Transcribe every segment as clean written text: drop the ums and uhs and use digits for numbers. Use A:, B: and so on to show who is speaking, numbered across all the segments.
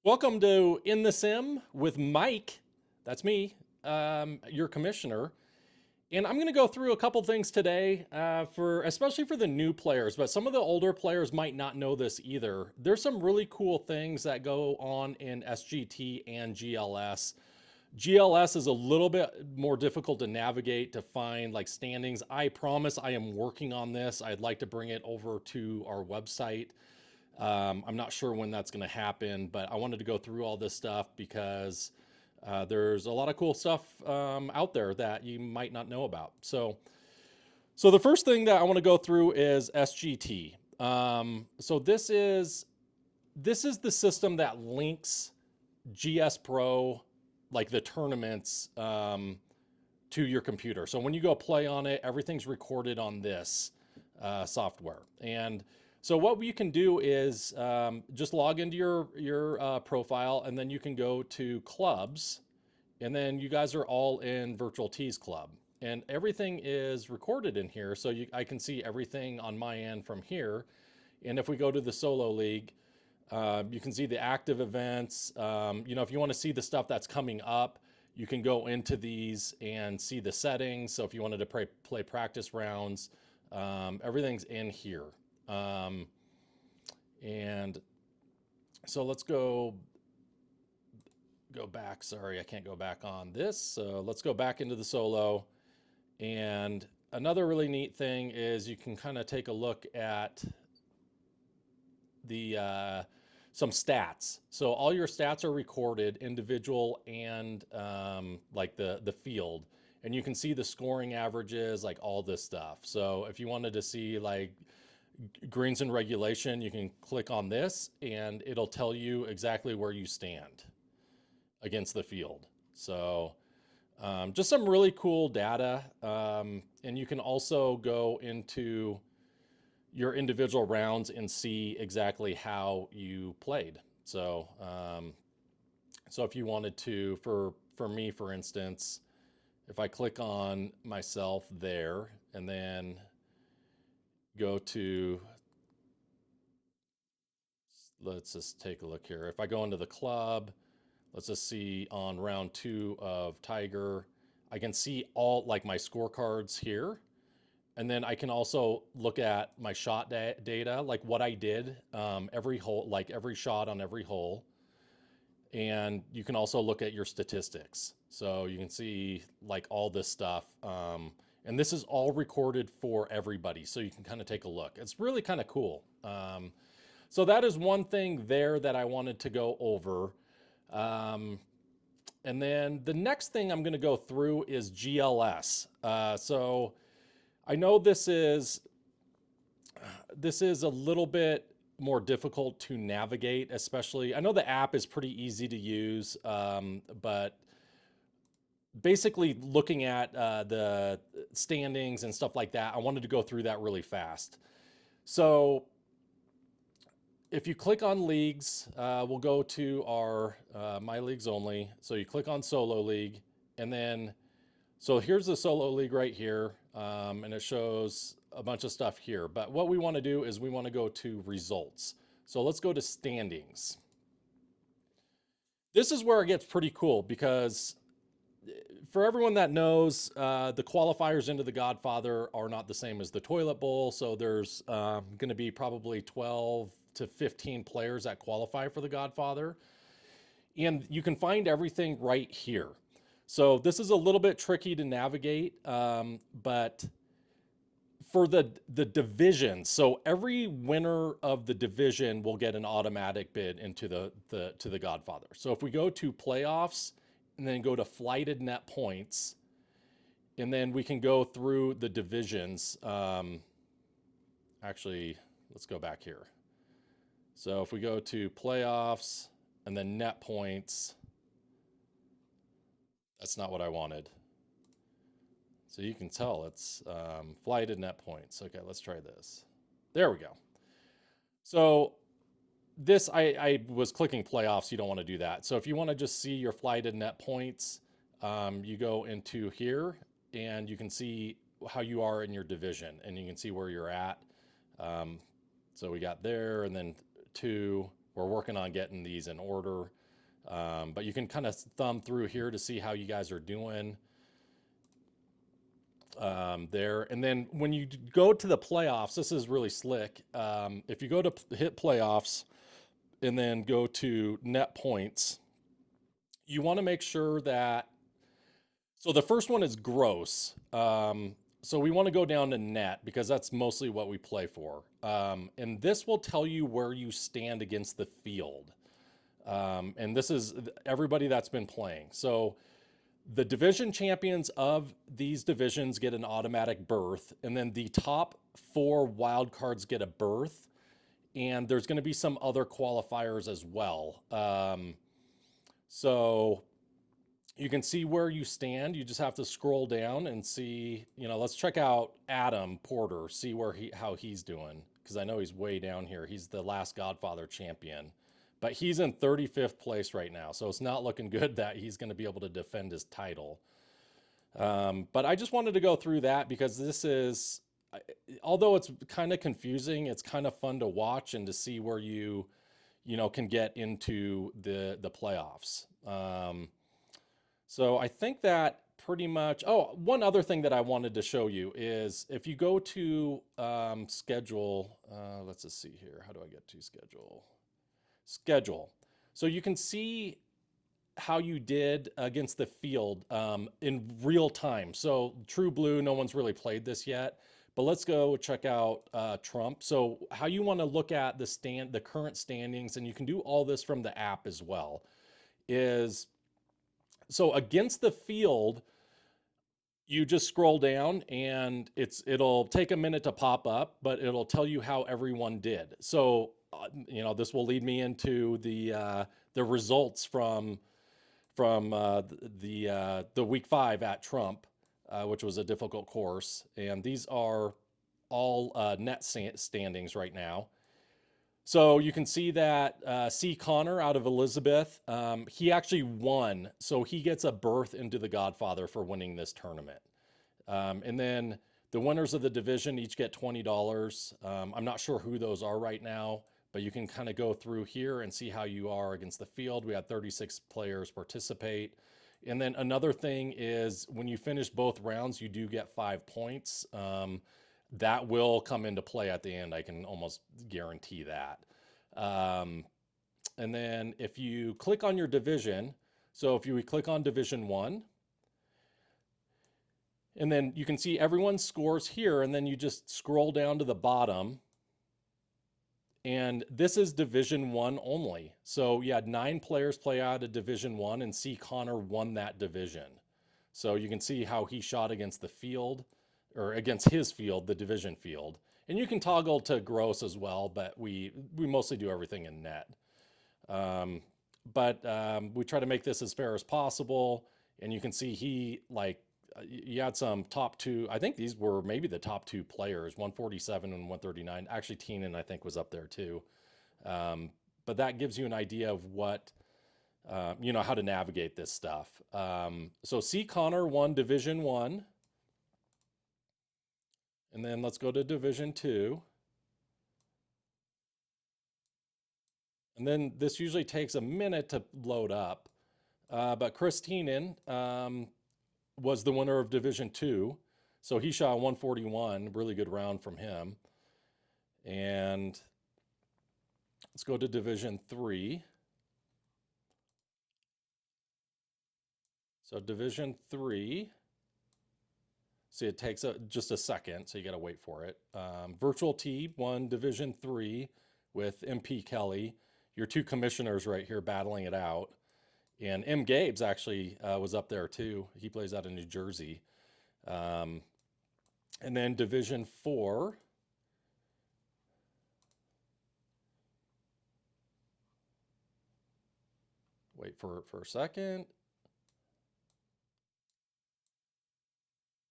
A: Welcome to In the Sim with Mike. That's me, your commissioner. And I'm going to go through a couple things today, especially for the new players, but some of the older players might not know this either. There's some really cool things that go on in SGT and GLS. GLS is a little bit more difficult to navigate to find like standings. I promise I am working on this. I'd like to bring it over to our website. I'm not sure when that's going to happen, but I wanted to go through all this stuff because there's a lot of cool stuff out there that you might not know about. So the first thing that I want to go through is SGT. So this is the system that links GS Pro, like the tournaments, to your computer. So when you go play on it, everything's recorded on this software. And so what you can do is just log into your profile, and then you can go to clubs, and then you guys are all in Virtual Tees Club, and everything is recorded in here. So I can see everything on my end from here. And if we go to the solo league, you can see the active events. If you want to see the stuff that's coming up, you can go into these and see the settings. So if you wanted to play practice rounds, everything's in here. And so let's go back. Sorry, I can't go back on this. So let's go back into the solo. And another really neat thing is you can kind of take a look at the some stats. So all your stats are recorded, individual and like the field, and you can see the scoring averages, like all this stuff. So if you wanted to see like greens in regulation, you can click on this, and it'll tell you exactly where you stand against the field. So just some really cool data, and you can also go into your individual rounds and see exactly how you played. So if you wanted to, for me, for instance, if I click on myself there and then go to, let's just take a look here. If I go into the club, let's just see on round 2 of Tiger, I can see all like my scorecards here. And then I can also look at my shot data, like what I did, every hole, like every shot on every hole. And you can also look at your statistics. So you can see like all this stuff. And this is all recorded for everybody. So you can kind of take a look. It's really kind of cool. So that is one thing there that I wanted to go over. And then the next thing I'm going to go through is GLS. So I know this is a little bit more difficult to navigate, especially I know the app is pretty easy to use, but basically looking at the standings and stuff like that, I wanted to go through that really fast. So if you click on leagues, we'll go to our my leagues only. So you click on solo league, and then so here's the solo league right here, and it shows a bunch of stuff here. But what we want to do is we want to go to results. So let's go to standings. This is where it gets pretty cool because for everyone that knows, the qualifiers into the Godfather are not the same as the Toilet Bowl. So there's going to be probably 12 to 15 players that qualify for the Godfather. And you can find everything right here. So this is a little bit tricky to navigate, but for the division, so every winner of the division will get an automatic bid into the Godfather. So if we go to playoffs and then go to flighted net points, and then we can go through the divisions. Actually, let's go back here. So if we go to playoffs and then net points, that's not what I wanted. So you can tell it's flighted net points. Okay, let's try this. There we go. So this, I was clicking playoffs. You don't want to do that. So if you want to just see your flighted net points, you go into here and you can see how you are in your division, and you can see where you're at. So we got there, and then 2, we're working on getting these in order. But you can kind of thumb through here to see how you guys are doing there. And then when you go to the playoffs, this is really slick. If you go to hit playoffs and then go to net points, you want to make sure that, so the first one is gross. So we want to go down to net because that's mostly what we play for. And this will tell you where you stand against the field. And this is everybody that's been playing. So the division champions of these divisions get an automatic berth, and then the top 4 wild cards get a berth. And there's going to be some other qualifiers as well. So you can see where you stand. You just have to scroll down and see, let's check out Adam Porter, see how he's doing. Because I know he's way down here. He's the last Godfather champion. But he's in 35th place right now. So it's not looking good that he's going to be able to defend his title. But I just wanted to go through that because this is, although it's kind of confusing, it's kind of fun to watch and to see where you can get into the playoffs. So I think that pretty much. Oh, one other thing that I wanted to show you is if you go to schedule. Let's just see here. How do I get to schedule? Schedule. So you can see how you did against the field in real time. So True Blue, no one's really played this yet, but let's go check out Trump. So how you want to look at the current standings, and you can do all this from the app as well, is so against the field, you just scroll down and it'll take a minute to pop up, but it'll tell you how everyone did. So this will lead me into the results from the week 5 at Trump, which was a difficult course, and these are all net standings right now. So you can see that C. Connor out of Elizabeth, he actually won. So he gets a berth into the Godfather for winning this tournament. And then the winners of the division each get $20. I'm not sure who those are right now, but you can kind of go through here and see how you are against the field. We had 36 players participate. And then another thing is when you finish both rounds, you do get 5 points. That will come into play at the end. I can almost guarantee that. And then if you click on your division, so if you click on Division 1, and then you can see everyone's scores here, and then you just scroll down to the bottom. And this is Division 1 only. So you had 9 players play out of Division 1, and C. Connor won that division. So you can see how he shot against the field, or against his field, the division field. And you can toggle to gross as well, but we mostly do everything in net. But we try to make this as fair as possible. And you can see you had some top 2. I think these were maybe the top 2 players, 147 and 139. Actually, Teenan, I think, was up there too. But that gives you an idea of what, how to navigate this stuff. So C. Connor won Division 1. And then let's go to Division 2. And then this usually takes a minute to load up. But Chris Teenan was the winner of Division 2. So he shot 141, really good round from him. And let's go to Division 3. So Division 3. See, it takes just a second, so you got to wait for it. Virtual T won Division 3 with MP Kelly. Your 2 commissioners right here battling it out. And M. Gabes actually was up there too. He plays out of New Jersey. And then Division 4. Wait for a second.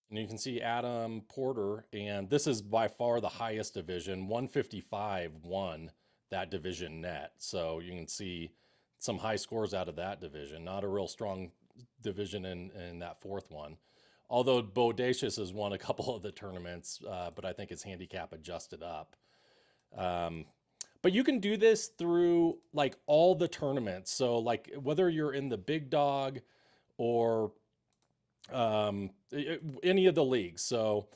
A: And you can see Adam Porter, and this is by far the highest division. 155 won that division net. So you can see some high scores out of that division. Not a real strong division in that 4th one. Although Bodacious has won a couple of the tournaments, but I think his handicap adjusted up. But you can do this through like all the tournaments. So like whether you're in the big dog or any of the leagues. So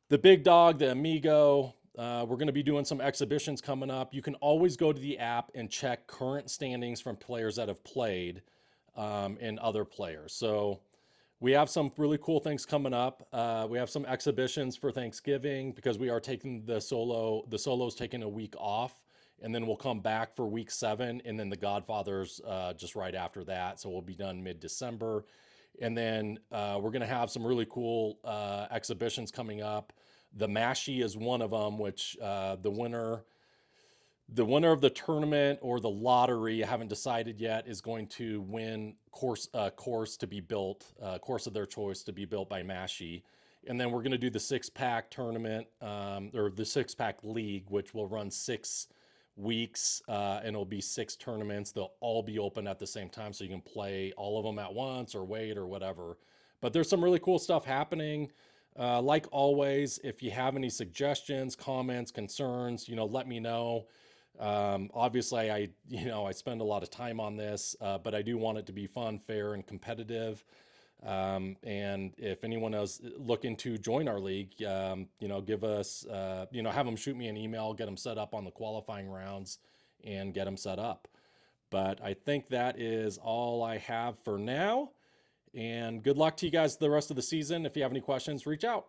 A: the big dog, the Amigo. We're going to be doing some exhibitions coming up. You can always go to the app and check current standings from players that have played and other players. So we have some really cool things coming up. We have some exhibitions for Thanksgiving because we are taking the solos taking a week off, and then we'll come back for week 7, and then the Godfathers just right after that. So we'll be done mid-December, and then we're gonna have some really cool exhibitions coming up. The Mashie is one of them, which the winner of the tournament or the lottery, I haven't decided yet, is going to win course to be built, course of their choice to be built by Mashie. And then we're going to do the 6-pack tournament, or the 6-pack league, which will run 6 weeks, and it'll be 6 tournaments. They'll all be open at the same time, so you can play all of them at once or wait or whatever. But there's some really cool stuff happening. Like always, if you have any suggestions, comments, concerns, let me know. Obviously, I spend a lot of time on this, but I do want it to be fun, fair, and competitive. And if anyone is looking to join our league, give us, have them shoot me an email, get them set up on the qualifying rounds, and get them set up. But I think that is all I have for now. And good luck to you guys the rest of the season. If you have any questions, reach out.